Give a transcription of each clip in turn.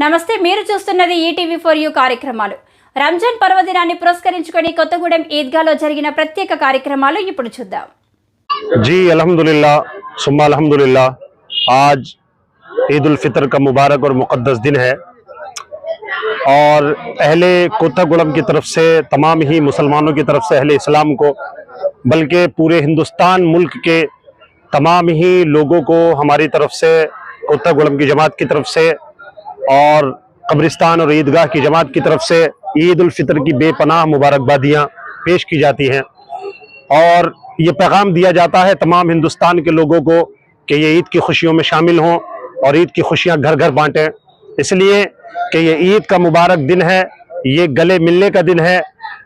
నమస్తే, మీరు చూస్తున్నది ఈటీవీ4యు కార్యక్రమాలు. రంజాన్ పర్వదినాన్ని పురస్కరించుకొని కొత్తగూడెం ఈద్గాలో జరిగిన ప్రత్యేక కార్యక్రమాలు ఇప్పుడు చూద్దాం. जी अल्हम्दुलिल्लाह सुम्मा अल्हम्दुलिल्लाह, आज ईद उल फितर का मुबारक और मुक़द्दस दिन है और अहले कोत्तागुड़म की तरफ से, तमाम ही मुसलमानों की तरफ से, अहले इस्लाम को, बल्कि पूरे हिंदुस्तान मुल्क के तमाम ही लोगों को हमारी तरफ से, कोत्तागुड़म की जमात की तरफ से और कब्रिस्तान और ईदगाह की जमात की तरफ से ईद उल फितर की बेपनाह मुबारकबादियाँ पेश की जाती हैं और ये पैगाम दिया जाता है तमाम हिंदुस्तान के लोगों को कि ये ईद की खुशियों में शामिल हों और ईद की खुशियां घर घर बांटें, इसलिए कि ये ईद का मुबारक दिन है, ये गले मिलने का दिन है,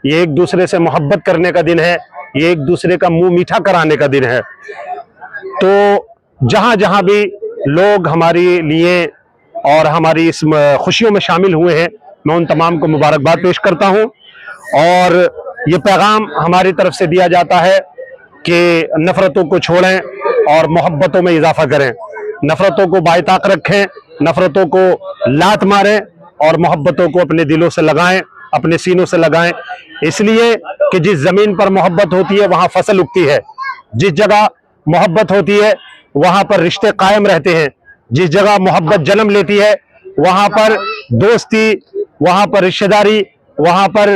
ये एक दूसरे से मोहब्बत करने का दिन है, ये एक दूसरे का मुंह मीठा कराने का दिन है। तो जहां जहां भी लोग हमारे लिए और हमारी इस खुशियों में शामिल हुए हैं, मैं उन तमाम को मुबारकबाद पेश करता हूं और ये पैगाम हमारी तरफ से दिया जाता है कि नफरतों को छोड़ें और मोहब्बतों में इजाफा करें, नफरतों को बायताक रखें, नफरतों को लात मारें और मोहब्बतों को अपने दिलों से लगाएं, अपने सीनों से लगाएं, इसलिए कि जिस जमीन पर मोहब्बत होती है वहां फसल उगती है, जिस जगह मोहब्बत होती है वहां पर रिश्ते कायम रहते हैं, जिस जगह मोहब्बत जन्म लेती है वहां पर दोस्ती, वहां पर रिश्तेदारी, वहां पर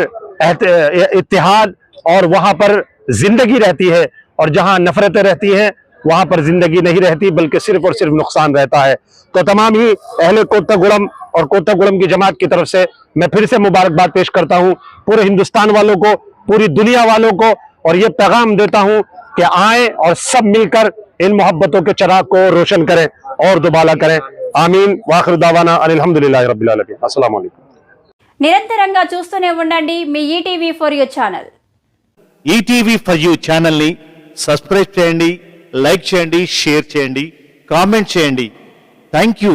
इत्तेहाद और वहां पर जिंदगी रहती है। और जहां नफरतें रहती हैं वहां पर जिंदगी नहीं रहती, बल्कि सिर्फ और सिर्फ नुकसान रहता है। तो तमाम ही अहले कोत्तागुड़म और कोत्तागुड़म की जमात की तरफ से मैं फिर से मुबारकबाद पेश करता हूं पूरे हिंदुस्तान वालों को, पूरी दुनिया वालों को, और ये पैगाम देता हूं कि आए और सब मिलकर इन मोहब्बतों के चिराग को रोशन करें और दुबाला करें। आमीन वाखिर दावाना अल्हम्दुलिल्लाहि रब्बिल आलमीन। अस्सलाम वालेकुम। నిరంతరంగా చూస్తూనే ఉండండి మీ ఈటీవీ4యు ఛానల్. ఈటీవీ4యు ఛానల్ని సబ్స్క్రైబ్ చేయండి, లైక్ చేయండి, షేర్ చేయండి, కామెంట్ చేయండి. Thank you.